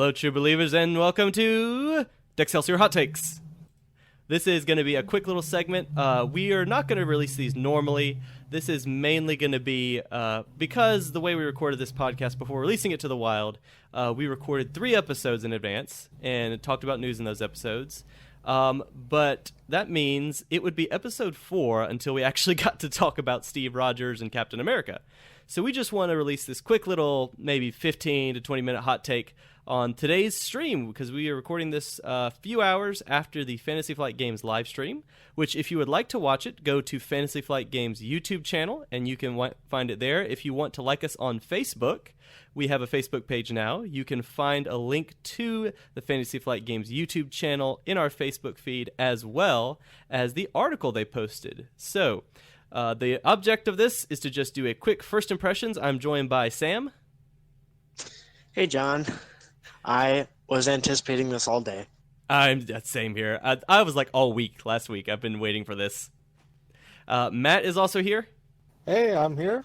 Hello, true believers, and welcome to Deck-Celsior Hottakes. This is going to be a quick little segment. We are not going to release these normally. This is mainly going to be because the way we recorded this podcast before releasing it to the wild, we recorded 3 episodes in advance and talked about news in those episodes. But that means it would be episode 4 until we actually got to talk about Steve Rogers and Captain America. So we just want to release this quick little, maybe 15 to 20 minute hot take on today's stream, because we are recording this a few hours after the Fantasy Flight Games live stream, which if you would like to watch it, go to Fantasy Flight Games YouTube channel, and you can find it there. If you want to like us on Facebook, we have a Facebook page now. You can find a link to the Fantasy Flight Games YouTube channel in our Facebook feed, as well as the article they posted. So, the object of this is to just do a quick first impressions. I'm joined by Sam. Hey, John. I was anticipating this all day. Same here. I was like all week last week. I've been waiting for this. Matt is also here. Hey, I'm here.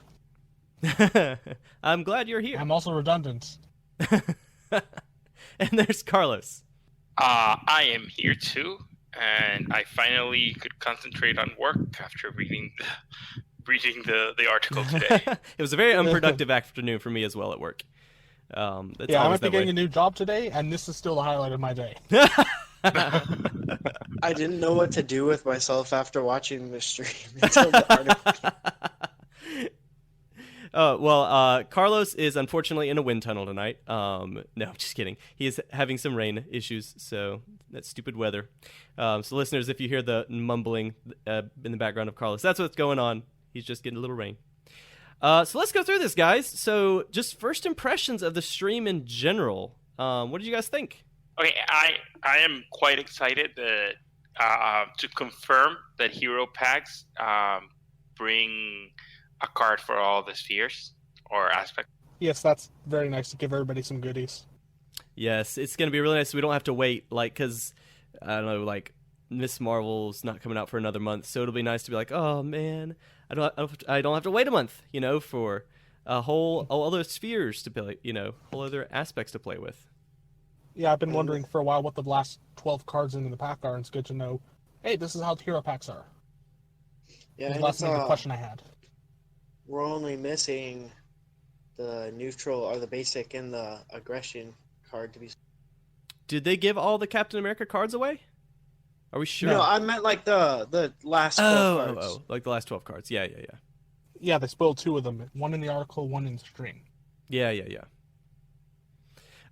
I'm glad you're here. I'm also redundant. And there's Carlos. I am here too, and I finally could concentrate on work after reading the article today. It was a very unproductive afternoon for me as well at work. I'm getting a new job today, and this is still the highlight of my day. I didn't know what to do with myself after watching the stream until the article. Carlos is unfortunately in a wind tunnel tonight. No, just kidding. He is having some rain issues, so that's stupid weather. So listeners, if you hear the mumbling in the background of Carlos, that's what's going on. He's just getting a little rain. So let's go through this, guys. So just first impressions of the stream in general. What did you guys think? Okay, I am quite excited that to confirm that hero packs bring a card for all the spheres or aspects. Yes, that's very nice to give everybody some goodies. Yes, it's going to be really nice. We don't have to wait, because, I don't know, Miss Marvel's not coming out for another month, so it'll be nice to be like, oh, man, I don't have to wait a month, for all other spheres to play, whole other aspects to play with. Yeah, I've been wondering for a while what the last 12 cards in the pack are, and it's good to know, hey, this is how the hero packs are. Yeah, that's the question I had. We're only missing the neutral or the basic and the aggression card to be. Did they give all the Captain America cards away? Are we sure? No, I meant the last 12 cards. Like the last 12 cards. Yeah. Yeah, they spoiled 2 of them. One in the article, one in the stream. Yeah.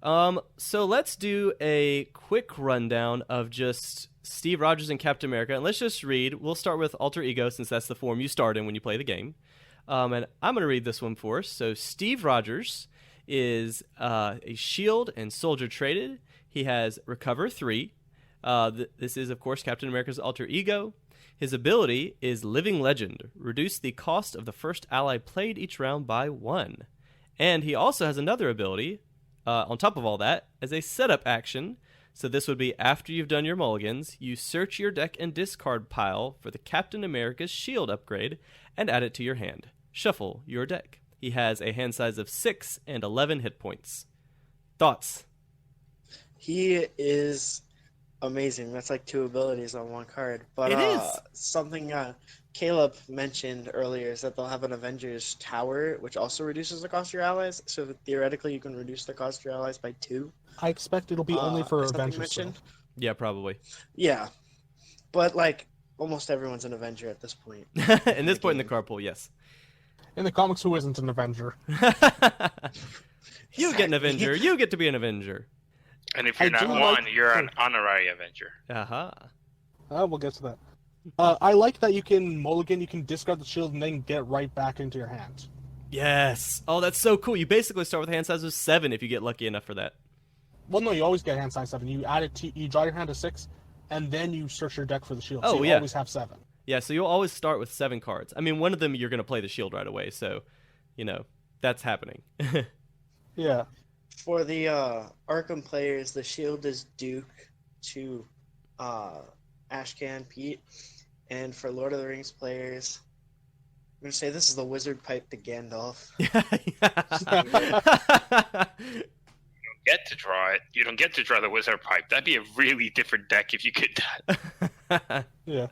So let's do a quick rundown of just Steve Rogers and Captain America. And let's just read. We'll start with Alter Ego, since that's the form you start in when you play the game. And I'm going to read this one for us. So Steve Rogers is a shield and soldier traded. He has Recover 3. This is, of course, Captain America's alter ego. His ability is Living Legend. Reduce the cost of the first ally played each round by 1. And he also has another ability, on top of all that, as a setup action. So this would be after you've done your mulligans, you search your deck and discard pile for the Captain America's shield upgrade and add it to your hand. Shuffle your deck. He has a hand size of 6 and 11 hit points. Thoughts? He is amazing. That's like 2 abilities on 1 card. But it is something Caleb mentioned earlier is that they'll have an Avengers Tower, which also reduces the cost of your allies. So theoretically, you can reduce the cost of your allies by 2. I expect it'll be only for Avengers. Yeah, probably. Yeah, but almost everyone's an Avenger at this point. At this point in the carpool, yes. In the comics, who isn't an Avenger? You get an Avenger. You get to be an Avenger. And if you're not one, you're an honorary Avenger. Aha. We'll get to that. I like that you can mulligan, you can discard the shield, and then get right back into your hand. Yes. Oh, that's so cool. You basically start with a hand size of 7 if you get lucky enough for that. Well, no, you always get hand size 7. You add it to, you draw your hand to 6, and then you search your deck for the shield. Oh, so you always have 7. Yeah, so you'll always start with 7 cards. I mean, one of them you're going to play the shield right away, so, that's happening. Yeah. For the Arkham players, the shield is Duke to Ashcan Pete. And for Lord of the Rings players, I'm going to say this is the wizard pipe to Gandalf. get to draw it. You don't get to draw the Wizard Pipe. That'd be a really different deck if you could that. Yeah.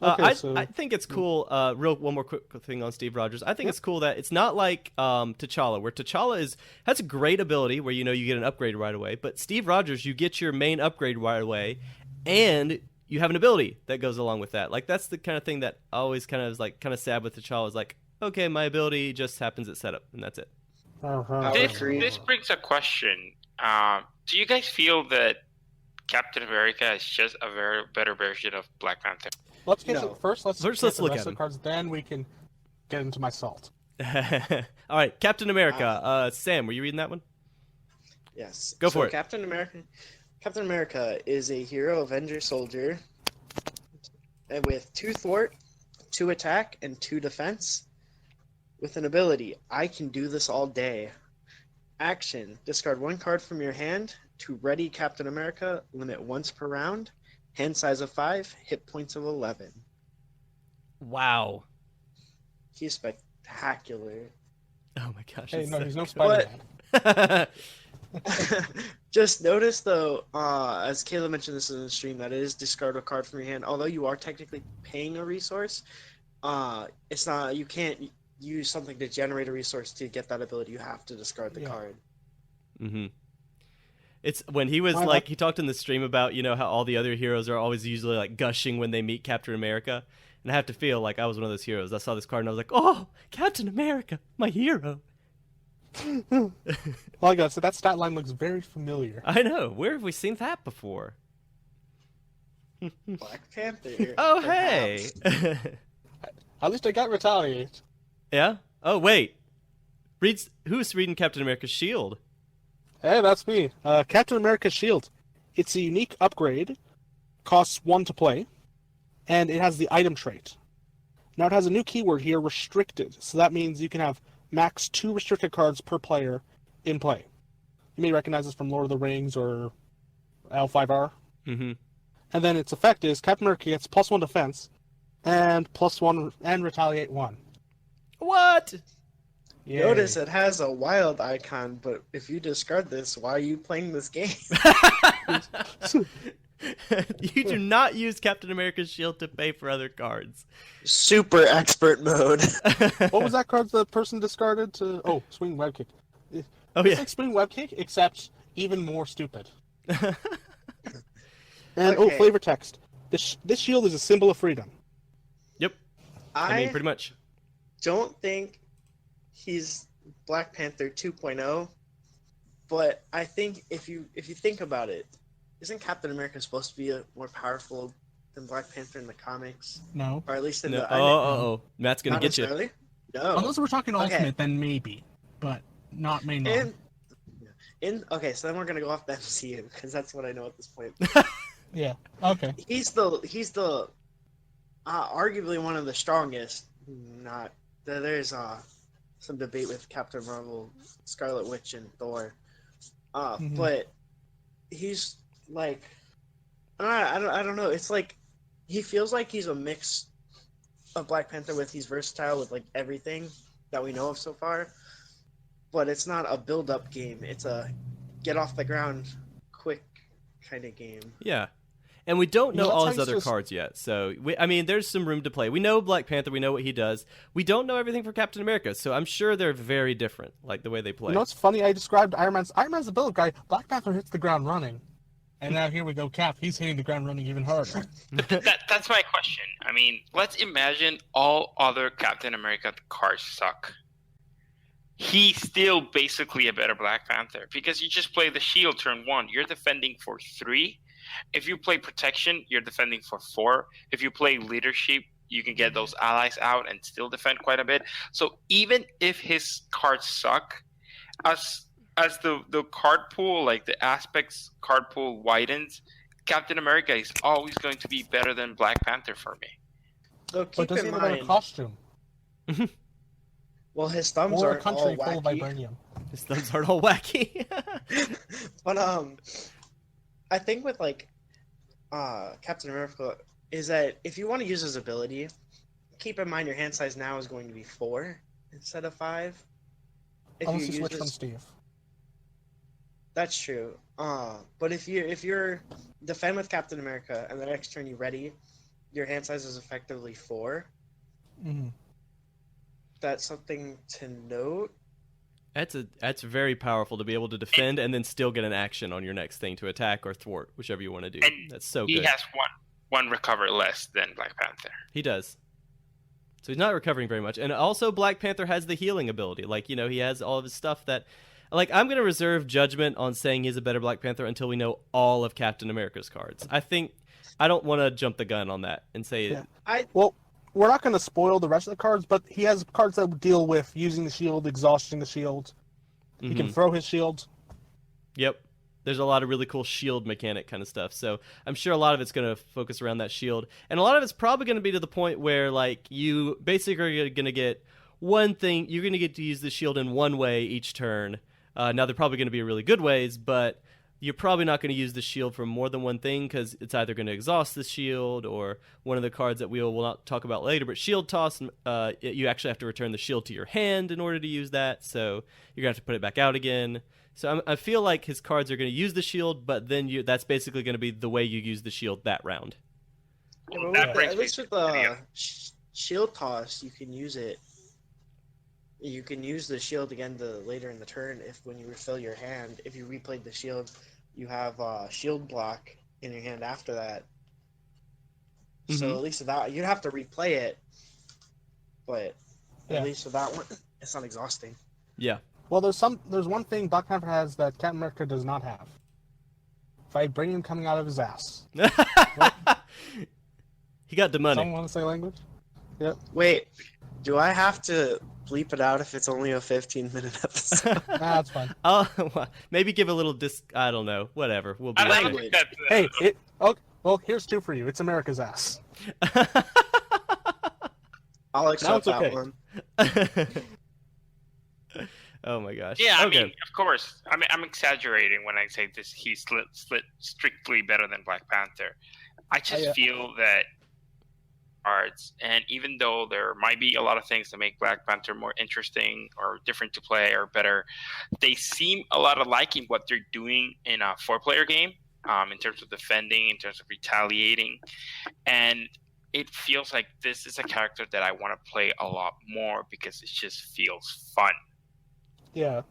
Okay, so I think it's cool. One more quick thing on Steve Rogers. I think it's cool that it's not like T'Challa, where T'Challa has a great ability where you get an upgrade right away. But Steve Rogers, you get your main upgrade right away, and you have an ability that goes along with that. Like that's the kind of thing that always kind of is like kind of sad with T'Challa. Is like, okay, my ability just happens at setup, and that's it. This brings a question. Do you guys feel that Captain America is just a very better version of Black Panther? Let's get to first. Let's look the at rest of them. the cards. Then we can get into my salt. All right, Captain America. Sam, were you reading that one? Yes. Go for it. Captain America is a hero Avenger soldier with 2 thwart, 2 attack, and 2 defense. With an ability, I can do this all day. Action: discard 1 card from your hand to ready Captain America. Limit once per round. Hand size of 5, hit points of 11. Wow. He's spectacular. Oh my gosh. Hey, it's no, so he's no good. Spider-Man. Just notice though, as Caleb mentioned this in the stream, that it is discard a card from your hand. Although you are technically paying a resource, it's not. You can't use something to generate a resource to get that ability. You have to discard the card. Mm-hmm. It's when he was he talked in the stream about how all the other heroes are always usually like gushing when they meet Captain America, and I have to feel like I was one of those heroes. I saw this card and I was like, oh, Captain America, my hero. Well, I got so that stat line looks very familiar. I know. Where have we seen that before? Black Panther. Oh, perhaps. hey. At least I got retaliate. Yeah. Oh, wait. Who's reading Captain America's shield? Hey, that's me. Captain America's Shield. It's a unique upgrade, costs 1 to play, and it has the item trait. Now it has a new keyword here, restricted. So that means you can have max 2 restricted cards per player in play. You may recognize this from Lord of the Rings or L5R. Mm-hmm. And then its effect is Captain America gets +1 defense and +1 and retaliate 1. What? Yay. Notice it has a wild icon, but if you discard this, why are you playing this game? You do not use Captain America's shield to pay for other cards. Super expert mode. What was that card the person discarded to... Oh, Swing Web Kick. Oh, It's yeah. like Swing Web Kick, except even more stupid. And, Okay. flavor text. This shield is a symbol of freedom. Yep. I mean, pretty much. Don't think he's Black Panther 2.0, but I think if you think about it, isn't Captain America supposed to be more powerful than Black Panther in the comics, No. or at least in No. the? Oh. Matt's going to not get you. necessarily. No. Unless we're talking Okay. Ultimate, then maybe. But not main line. Okay, so then we're gonna go off the MCU because that's what I know at this point. Yeah. Okay. He's the arguably one of the strongest. Not there's some debate with Captain Marvel, Scarlet Witch, and Thor. But he's like, I don't know. It's like he feels like he's a mix of Black Panther with he's versatile with like everything that we know of so far. But it's not a build-up game. It's a get off the ground quick kind of game. Yeah. And we don't know all his that's other cards yet. So, there's some room to play. We know Black Panther. We know what he does. We don't know everything for Captain America. So I'm sure they're very different, like the way they play. You know what's funny? I described Iron Man's a build guy. Black Panther hits the ground running. And now here we go, Cap. He's hitting the ground running even harder. That's my question. I mean, let's imagine all other Captain America cards suck. He's still basically a better Black Panther because you just play the shield turn 1. You're defending for 3. If you play protection, you're defending for 4. If you play leadership, you can get those allies out and still defend quite a bit. So even if his cards suck, as the card pool, like the aspects card pool widens, Captain America is always going to be better than Black Panther for me. So But keep doesn't in he have a mind, costume? well, his thumbs Or a aren't all country full of wacky. vibranium? His thumbs aren't all wacky. But I think with like Captain America is that if you want to use his ability, keep in mind your hand size now is going to be 4 instead of 5. If Unless you you use switch from his, Steve. That's true. But if you're defend with Captain America and the next turn you ready, your hand size is effectively 4. Mhm. That's something to note. That's very powerful to be able to defend and then still get an action on your next thing to attack or thwart, whichever you want to do. And That's so he good. has one recover less than Black Panther. He does. So he's not recovering very much. And also Black Panther has the healing ability. Like, he has all of his stuff that... Like, I'm going to reserve judgment on saying he's a better Black Panther until we know all of Captain America's cards. I don't want to jump the gun on that and say... Yeah. Well, we're not going to spoil the rest of the cards, but he has cards that deal with using the shield, exhausting the shield. He can throw his shield. Yep. There's a lot of really cool shield mechanic kind of stuff. So I'm sure a lot of it's going to focus around that shield. And a lot of it's probably going to be to the point where, like, you basically are going to get one thing. You're going to get to use the shield in one way each turn. Now, they're probably going to be really good ways, but you're probably not going to use the shield for more than one thing because it's either going to exhaust the shield or one of the cards that we will not talk about later. But shield toss, you actually have to return the shield to your hand in order to use that. So you're going to have to put it back out again. So I feel like his cards are going to use the shield, but then that's basically going to be the way you use the shield that round. Yeah, but That with brings at me least to with the video. shield toss, you can use it. You can use the shield again later in the turn when you refill your hand. If you replayed the shield, you have shield block in your hand after that. So at least with that, you'd have to replay it. But Yeah. at least with that one, it's not exhausting. Yeah. Well, there's one thing Black Panther has that Captain America does not have. Vibranium coming out of his ass. He got the money. Someone want to say language? Yep. Wait, do I have to bleep it out if it's only a 15-minute episode? That's fine. Maybe give a little I don't know. Whatever. We'll be I don't okay. think that. Hey, well, here's 2 for you. It's America's ass. I'll accept it's okay. that one. Oh my gosh. Yeah, I Okay. mean, of course. I mean, I'm exaggerating when I say this. He's split strictly better than Black Panther. I just feel that cards, and even though there might be a lot of things that make Black Panther more interesting or different to play or better, they seem a lot alike in what they're doing in a 4-player game, in terms of defending, in terms of retaliating, and it feels like this is a character that I want to play a lot more because it just feels fun. Yeah.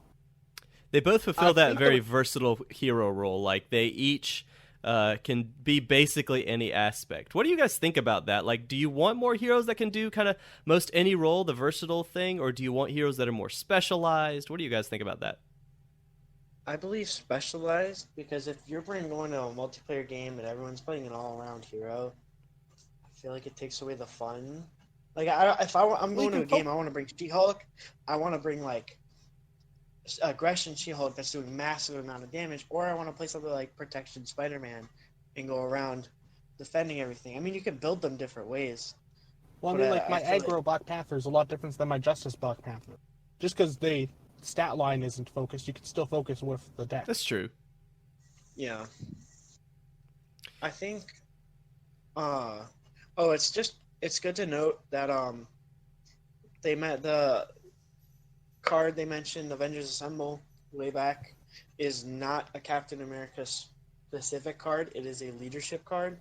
They both fulfill I that think very versatile hero role. Like, they each can be basically any aspect. What do you guys think about that? Like, do you want more heroes that can do kind of most any role, the versatile thing, or do you want heroes that are more specialized? What do you guys think about that? I believe specialized, because if you're going to a multiplayer game and everyone's playing an all-around hero, I feel like it takes away the fun. Like, I'm going to a game, I want to bring She-Hulk, I want to bring, like, aggression She-Hulk that's doing massive amount of damage, or I want to play something like Protection Spider-Man and go around defending everything. I mean, you can build them different ways. Well, I But, mean, like, my I feel aggro Black Panther is a lot different than my Justice Black Panther. Just because the stat line isn't focused, you can still focus with the deck. That's true. Yeah. I think it's good to note that the card they mentioned, Avengers Assemble, way back, is not a Captain America specific card. It is a leadership card.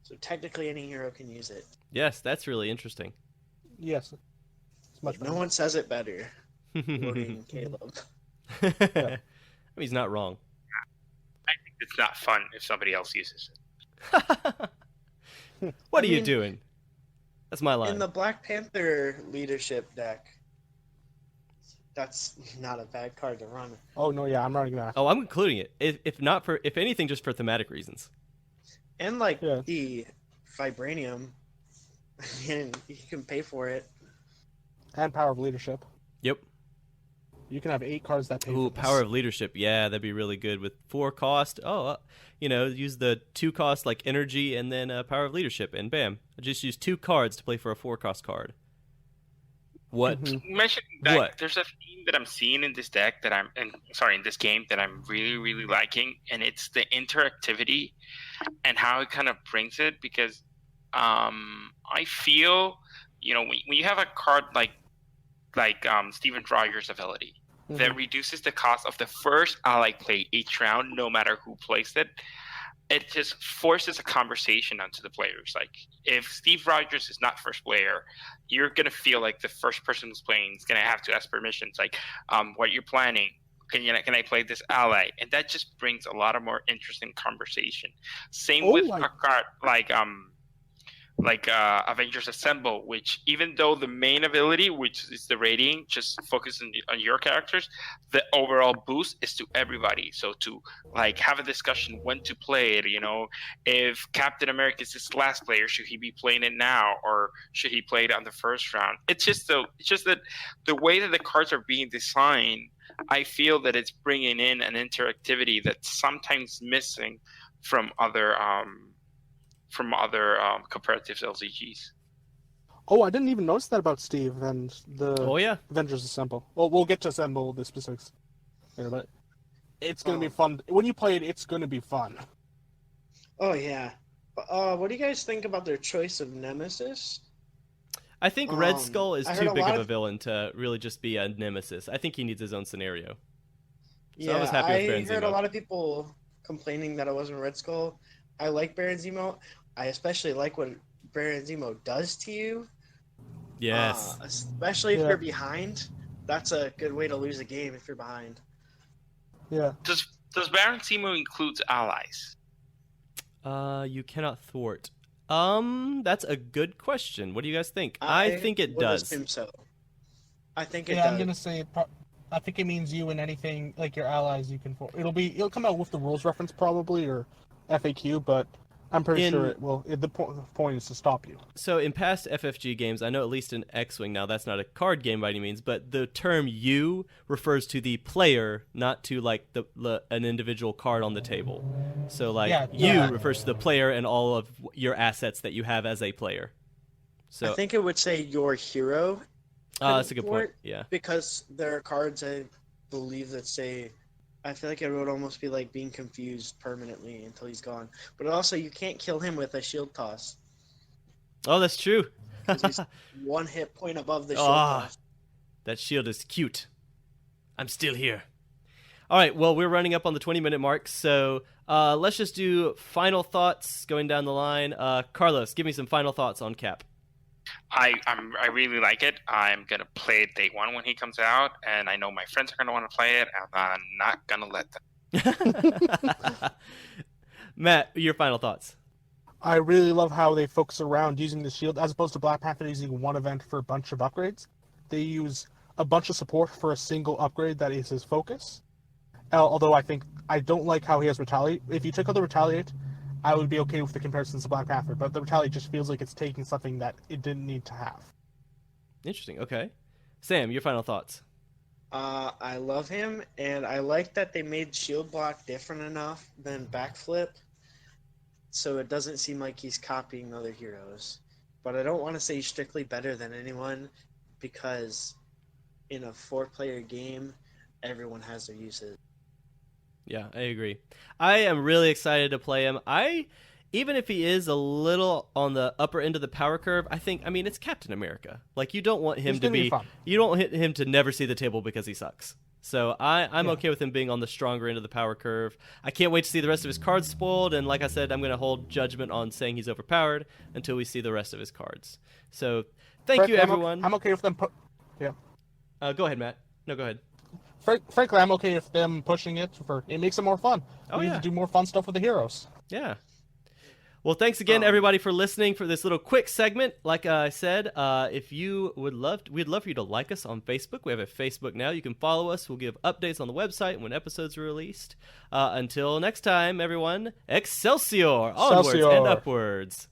So technically any hero can use it. Yes, that's really interesting. Yes. It's much better. No one says it better. Quoting Caleb. He's not wrong. I think it's not fun if somebody else uses it. What I are you mean, doing? That's my line. In the Black Panther leadership deck, that's not a bad card to run. Oh, no, yeah, I'm running that. Oh, I'm including it. If anything, just for thematic reasons. And like Yeah. the vibranium, and you can pay for it. And Power of Leadership. Yep. You can have 8 cards that pay Ooh, for this. Power of Leadership. Yeah, that'd be really good with 4 cost. Oh, use the 2 cost like energy and then Power of Leadership, and bam, just use 2 cards to play for a 4 cost card. What? Mhm. You mentioned that What? there's a theme that I'm seeing in this deck in this game that I'm really, really liking, and it's the interactivity and how it kind of brings it, because I feel, when you have a card like Steven Rogers' ability, that reduces the cost of the first ally play each round, no matter who plays it. It just forces a conversation onto the players. Like, if Steve Rogers is not first player, you're going to feel like the first person who's playing is going to have to ask permissions, like, what you're planning. Can I play this ally? And that just brings a lot of more interesting conversation. Same with a card like Avengers Assemble, which even though the main ability, which is the rating, just focuses on your characters, the overall boost is to everybody. So to like have a discussion when to play it, if Captain America is his last player, should he be playing it now or should he play it on the first round? It's just that the way that the cards are being designed, I feel that it's bringing in an interactivity that's sometimes missing from other comparative LCGs. Oh, I didn't even notice that about Steve and the Avengers Assemble. Well, we'll get to Assemble, the specifics later, but it's going to be fun. When you play it, it's going to be fun. Oh, yeah. What do you guys think about their choice of Nemesis? I think Red Skull is too big of a villain to really just be a nemesis. I think he needs his own scenario. So I was happy with Baron Zemo. I heard a lot of people complaining that it wasn't Red Skull. I like Baron Zemo. I especially like what Baron Zemo does to you. Yes. Especially if you're behind. That's a good way to lose a game if you're behind. Yeah. Does Baron Zemo include allies? You cannot thwart. That's a good question. What do you guys think? I think it does. Assume so. I think it does. does. I'm gonna say I think it means you and anything like your allies you can. It'll come out with the rules reference probably or FAQ, but I'm pretty sure it will. The point is to stop you. So in past FFG games, I know at least in X-Wing, now that's not a card game by any means, but the term "you" refers to the player, not to like an individual card on the table. So you refers to the player and all of your assets that you have as a player. So I think it would say your hero. That's a good point. Yeah. Because there are cards I believe that say. I feel like it would almost be like being confused permanently until he's gone. But also, you can't kill him with a shield toss. Oh, that's true. Because he's 1 hit point above the shield toss. That shield is cute. I'm still here. All right, well, we're running up on the 20-minute mark, so let's just do final thoughts going down the line. Carlos, give me some final thoughts on Cap. I really like it. I'm gonna play it day one when he comes out, and I know my friends are gonna want to play it, and I'm not gonna let them. Matt, your final thoughts. I really love how they focus around using the shield as opposed to Black Panther using one event for a bunch of upgrades. They use a bunch of support for a single upgrade that is his focus. Although I don't like how he has Retaliate. If you took out the Retaliate, I would be okay with the comparisons to Black Panther, but the Retaliate just feels like it's taking something that it didn't need to have. Interesting. Okay. Sam, your final thoughts. I love him, and I like that they made shield block different enough than backflip, so it doesn't seem like he's copying other heroes. But I don't want to say he's strictly better than anyone, because in a 4-player game, everyone has their uses. Yeah, I agree. I am really excited to play him. Even if he is a little on the upper end of the power curve, it's Captain America. Like, you don't want him to be fun. You don't want him to never see the table because he sucks. So I'm okay with him being on the stronger end of the power curve. I can't wait to see the rest of his cards spoiled, and like I said, I'm going to hold judgment on saying he's overpowered until we see the rest of his cards. So thank you, everyone. I'm okay with them. Go ahead, Matt. No, go ahead. Frankly, I'm okay with them pushing it. It makes it more fun. We need to do more fun stuff with the heroes. Yeah. Well, thanks again, everybody, for listening for this little quick segment. Like I said, if you we'd love for you to like us on Facebook. We have a Facebook now. You can follow us. We'll give updates on the website when episodes are released. Until next time, everyone, Excelsior! Onwards and upwards.